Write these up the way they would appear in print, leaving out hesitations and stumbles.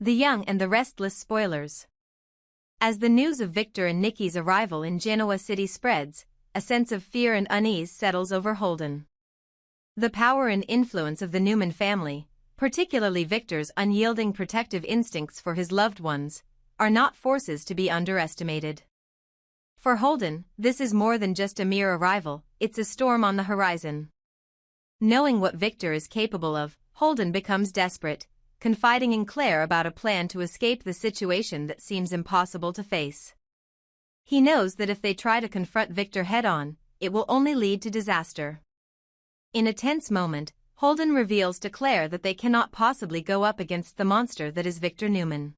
The Young and the Restless spoilers. As the news of Victor and Nikki's arrival in Genoa City spreads, a sense of fear and unease settles over Holden. The power and influence of the Newman family, particularly Victor's unyielding protective instincts for his loved ones, are not forces to be underestimated. For Holden, this is more than just a mere arrival, it's a storm on the horizon. Knowing what Victor is capable of, Holden becomes desperate, confiding in Claire about a plan to escape the situation that seems impossible to face. He knows that if they try to confront Victor head-on, it will only lead to disaster. In a tense moment, Holden reveals to Claire that they cannot possibly go up against the monster that is Victor Newman.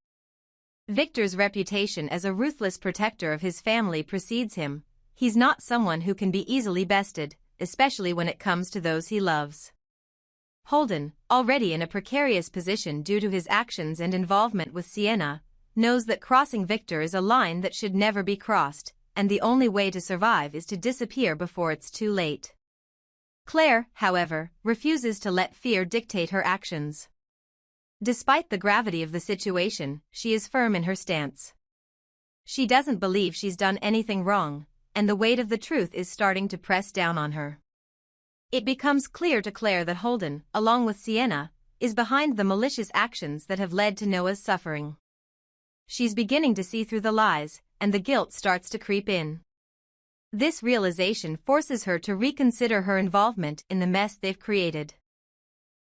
Victor's reputation as a ruthless protector of his family precedes him. He's not someone who can be easily bested, especially when it comes to those he loves. Holden, already in a precarious position due to his actions and involvement with Sienna, knows that crossing Victor is a line that should never be crossed, and the only way to survive is to disappear before it's too late. Claire, however, refuses to let fear dictate her actions. Despite the gravity of the situation, she is firm in her stance. She doesn't believe she's done anything wrong, and the weight of the truth is starting to press down on her. It becomes clear to Claire that Holden, along with Sienna, is behind the malicious actions that have led to Noah's suffering. She's beginning to see through the lies, and the guilt starts to creep in. This realization forces her to reconsider her involvement in the mess they've created.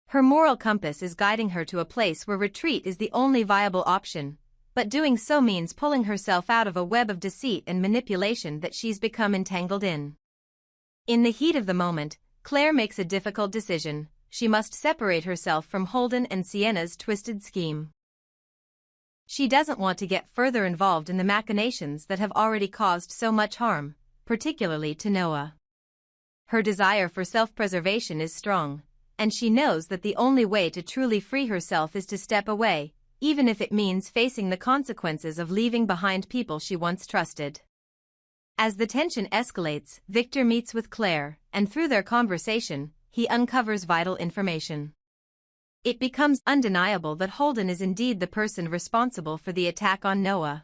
Her moral compass is guiding her to a place where retreat is the only viable option, but doing so means pulling herself out of a web of deceit and manipulation that she's become entangled in. In the heat of the moment, Claire makes a difficult decision. She must separate herself from Holden and Sienna's twisted scheme. She doesn't want to get further involved in the machinations that have already caused so much harm, particularly to Noah. Her desire for self-preservation is strong, and she knows that the only way to truly free herself is to step away, even if it means facing the consequences of leaving behind people she once trusted. As the tension escalates, Victor meets with Claire, and through their conversation, he uncovers vital information. It becomes undeniable that Holden is indeed the person responsible for the attack on Noah.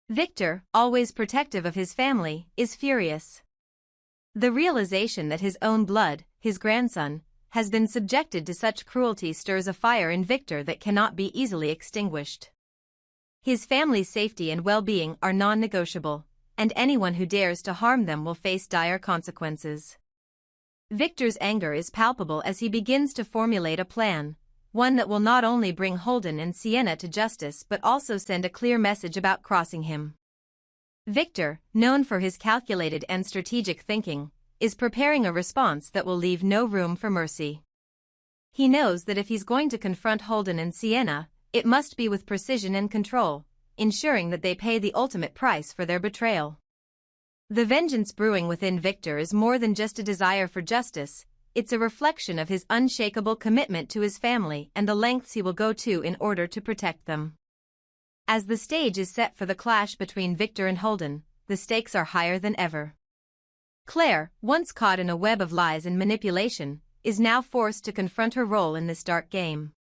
Victor, always protective of his family, is furious. The realization that his own blood, his grandson, has been subjected to such cruelty stirs a fire in Victor that cannot be easily extinguished. His family's safety and well-being are non-negotiable, and anyone who dares to harm them will face dire consequences. Victor's anger is palpable as he begins to formulate a plan, one that will not only bring Holden and Sienna to justice but also send a clear message about crossing him. Victor, known for his calculated and strategic thinking, is preparing a response that will leave no room for mercy. He knows that if he's going to confront Holden and Sienna, it must be with precision and control, ensuring that they pay the ultimate price for their betrayal. The vengeance brewing within Victor is more than just a desire for justice, it's a reflection of his unshakable commitment to his family and the lengths he will go to in order to protect them. As the stage is set for the clash between Victor and Holden, the stakes are higher than ever. Claire, once caught in a web of lies and manipulation, is now forced to confront her role in this dark game.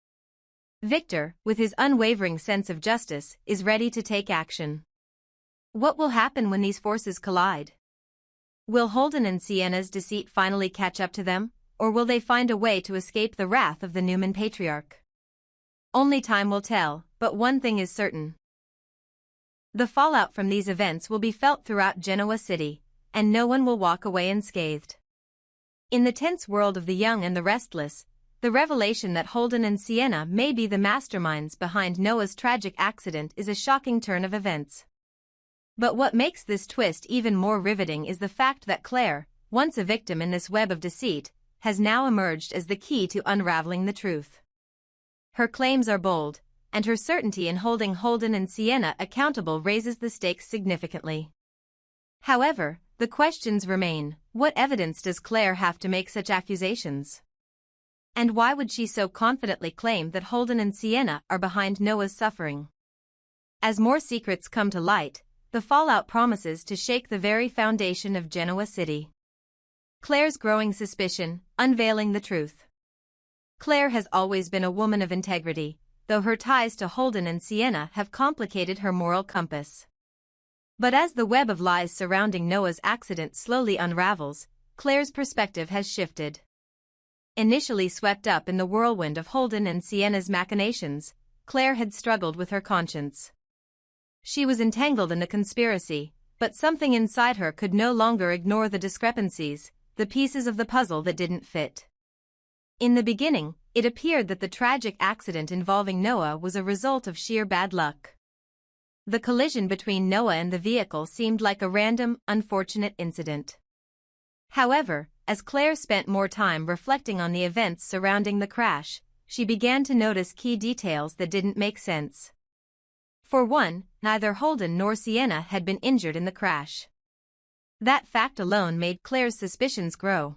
Victor, with his unwavering sense of justice, is ready to take action. What will happen when these forces collide? Will Holden and Sienna's deceit finally catch up to them, or will they find a way to escape the wrath of the Newman patriarch? Only time will tell, but one thing is certain. The fallout from these events will be felt throughout Genoa City, and no one will walk away unscathed. In the tense world of the young and the restless, the revelation that Holden and Sienna may be the masterminds behind Noah's tragic accident is a shocking turn of events. But what makes this twist even more riveting is the fact that Claire, once a victim in this web of deceit, has now emerged as the key to unraveling the truth. Her claims are bold, and her certainty in holding Holden and Sienna accountable raises the stakes significantly. However, the questions remain: what evidence does Claire have to make such accusations? And why would she so confidently claim that Holden and Sienna are behind Noah's suffering? As more secrets come to light, the fallout promises to shake the very foundation of Genoa City. Claire's growing suspicion, unveiling the truth. Claire has always been a woman of integrity, though her ties to Holden and Sienna have complicated her moral compass. But as the web of lies surrounding Noah's accident slowly unravels, Claire's perspective has shifted. Initially swept up in the whirlwind of Holden and Sienna's machinations, Claire had struggled with her conscience. She was entangled in the conspiracy, but something inside her could no longer ignore the discrepancies, the pieces of the puzzle that didn't fit. In the beginning, it appeared that the tragic accident involving Noah was a result of sheer bad luck. The collision between Noah and the vehicle seemed like a random, unfortunate incident. However, as Claire spent more time reflecting on the events surrounding the crash, she began to notice key details that didn't make sense. For one, neither Holden nor Sienna had been injured in the crash. That fact alone made Claire's suspicions grow.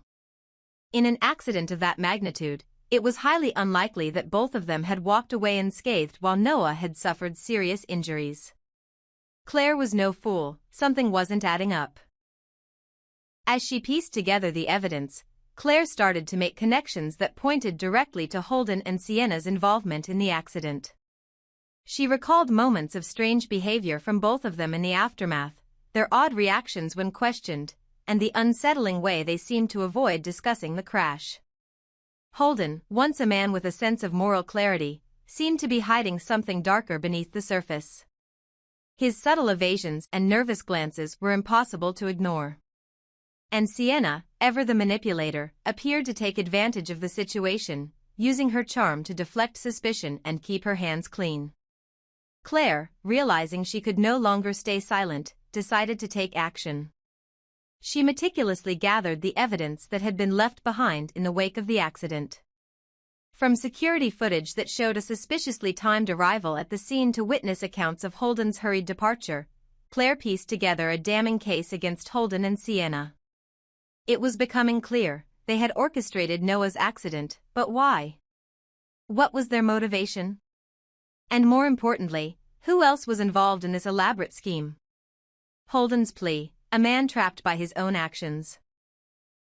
In an accident of that magnitude, it was highly unlikely that both of them had walked away unscathed while Noah had suffered serious injuries. Claire was no fool, something wasn't adding up. As she pieced together the evidence, Claire started to make connections that pointed directly to Holden and Sienna's involvement in the accident. She recalled moments of strange behavior from both of them in the aftermath, their odd reactions when questioned, and the unsettling way they seemed to avoid discussing the crash. Holden, once a man with a sense of moral clarity, seemed to be hiding something darker beneath the surface. His subtle evasions and nervous glances were impossible to ignore. And Sienna, ever the manipulator, appeared to take advantage of the situation, using her charm to deflect suspicion and keep her hands clean. Claire, realizing she could no longer stay silent, decided to take action. She meticulously gathered the evidence that had been left behind in the wake of the accident. From security footage that showed a suspiciously timed arrival at the scene to witness accounts of Holden's hurried departure, Claire pieced together a damning case against Holden and Sienna. It was becoming clear, they had orchestrated Noah's accident, but why? What was their motivation? And more importantly, who else was involved in this elaborate scheme? Holden's plea, a man trapped by his own actions.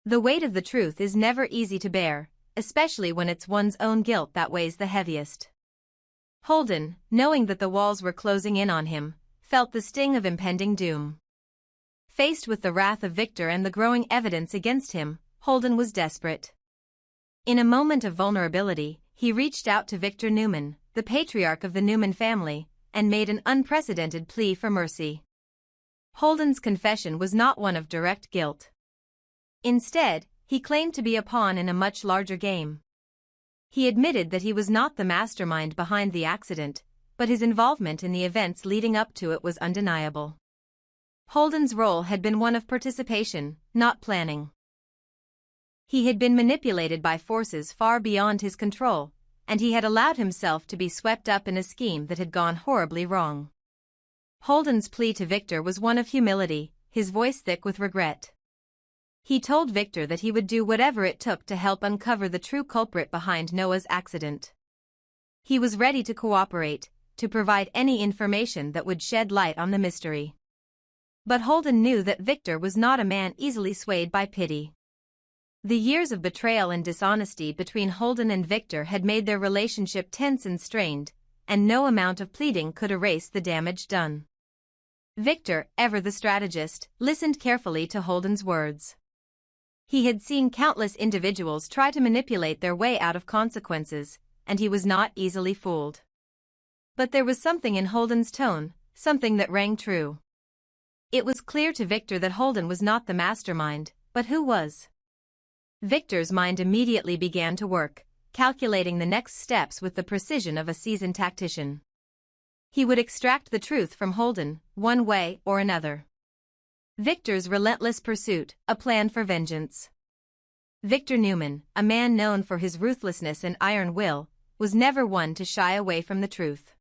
The weight of the truth is never easy to bear, especially when it's one's own guilt that weighs the heaviest. Holden, knowing that the walls were closing in on him, felt the sting of impending doom. Faced with the wrath of Victor and the growing evidence against him, Holden was desperate. In a moment of vulnerability, he reached out to Victor Newman, the patriarch of the Newman family, and made an unprecedented plea for mercy. Holden's confession was not one of direct guilt. Instead, he claimed to be a pawn in a much larger game. He admitted that he was not the mastermind behind the accident, but his involvement in the events leading up to it was undeniable. Holden's role had been one of participation, not planning. He had been manipulated by forces far beyond his control, and he had allowed himself to be swept up in a scheme that had gone horribly wrong. Holden's plea to Victor was one of humility, his voice thick with regret. He told Victor that he would do whatever it took to help uncover the true culprit behind Noah's accident. He was ready to cooperate, to provide any information that would shed light on the mystery. But Holden knew that Victor was not a man easily swayed by pity. The years of betrayal and dishonesty between Holden and Victor had made their relationship tense and strained, and no amount of pleading could erase the damage done. Victor, ever the strategist, listened carefully to Holden's words. He had seen countless individuals try to manipulate their way out of consequences, and he was not easily fooled. But there was something in Holden's tone, something that rang true. It was clear to Victor that Holden was not the mastermind, but who was? Victor's mind immediately began to work, calculating the next steps with the precision of a seasoned tactician. He would extract the truth from Holden, one way or another. Victor's relentless pursuit, a plan for vengeance. Victor Newman, a man known for his ruthlessness and iron will, was never one to shy away from the truth.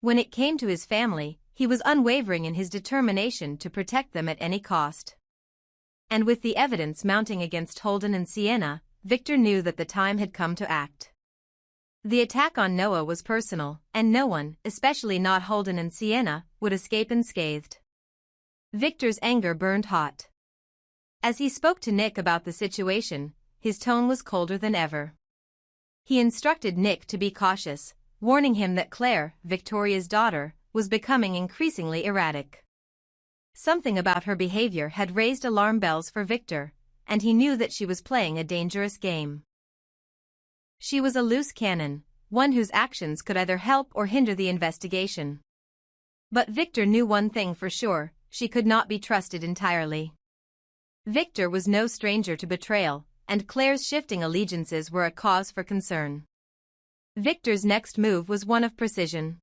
When it came to his family, he was unwavering in his determination to protect them at any cost. And with the evidence mounting against Holden and Sienna, Victor knew that the time had come to act. The attack on Noah was personal, and no one, especially not Holden and Sienna, would escape unscathed. Victor's anger burned hot. As he spoke to Nick about the situation, his tone was colder than ever. He instructed Nick to be cautious, warning him that Claire, Victoria's daughter, was becoming increasingly erratic. Something about her behavior had raised alarm bells for Victor, and he knew that she was playing a dangerous game. She was a loose cannon, one whose actions could either help or hinder the investigation. But Victor knew one thing for sure: she could not be trusted entirely. Victor was no stranger to betrayal, and Claire's shifting allegiances were a cause for concern. Victor's next move was one of precision.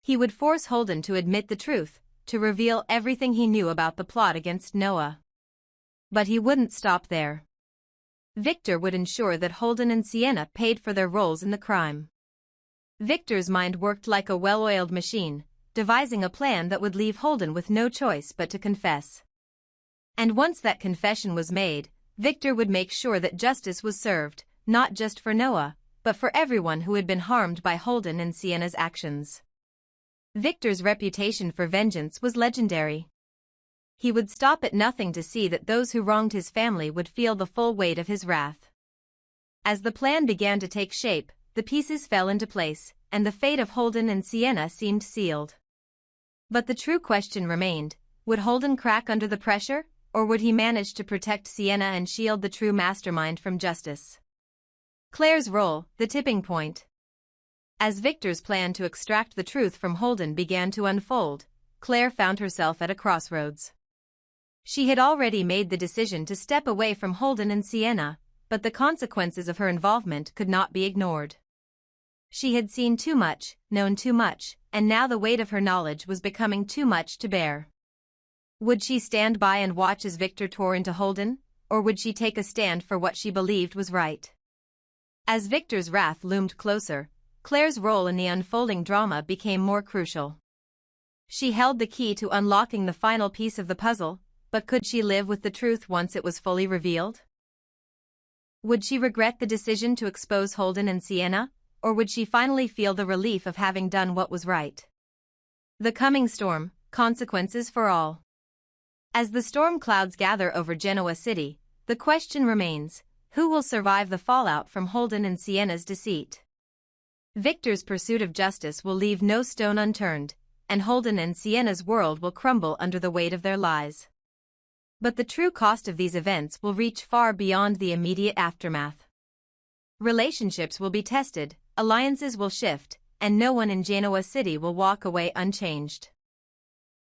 He would force Holden to admit the truth, to reveal everything he knew about the plot against Noah. But he wouldn't stop there. Victor would ensure that Holden and Sienna paid for their roles in the crime. Victor's mind worked like a well-oiled machine, devising a plan that would leave Holden with no choice but to confess. And once that confession was made, Victor would make sure that justice was served, not just for Noah, but for everyone who had been harmed by Holden and Sienna's actions. Victor's reputation for vengeance was legendary. He would stop at nothing to see that those who wronged his family would feel the full weight of his wrath. As the plan began to take shape, the pieces fell into place, and the fate of Holden and Sienna seemed sealed. But the true question remained: would Holden crack under the pressure, or would he manage to protect Sienna and shield the true mastermind from justice? Claire's role, the tipping point. As Victor's plan to extract the truth from Holden began to unfold, Claire found herself at a crossroads. She had already made the decision to step away from Holden and Sienna, but the consequences of her involvement could not be ignored. She had seen too much, known too much, and now the weight of her knowledge was becoming too much to bear. Would she stand by and watch as Victor tore into Holden, or would she take a stand for what she believed was right? As Victor's wrath loomed closer, Claire's role in the unfolding drama became more crucial. She held the key to unlocking the final piece of the puzzle, but could she live with the truth once it was fully revealed? Would she regret the decision to expose Holden and Sienna, or would she finally feel the relief of having done what was right? The coming storm, consequences for all. As the storm clouds gather over Genoa City, the question remains: who will survive the fallout from Holden and Sienna's deceit? Victor's pursuit of justice will leave no stone unturned, and Holden and Sienna's world will crumble under the weight of their lies. But the true cost of these events will reach far beyond the immediate aftermath. Relationships will be tested, alliances will shift, and no one in Genoa City will walk away unchanged.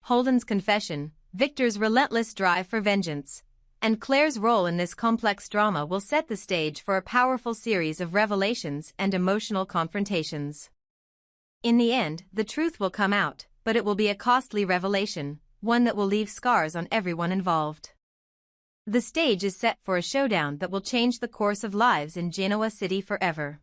Holden's confession, Victor's relentless drive for vengeance, and Claire's role in this complex drama will set the stage for a powerful series of revelations and emotional confrontations. In the end, the truth will come out, but it will be a costly revelation, one that will leave scars on everyone involved. The stage is set for a showdown that will change the course of lives in Genoa City forever.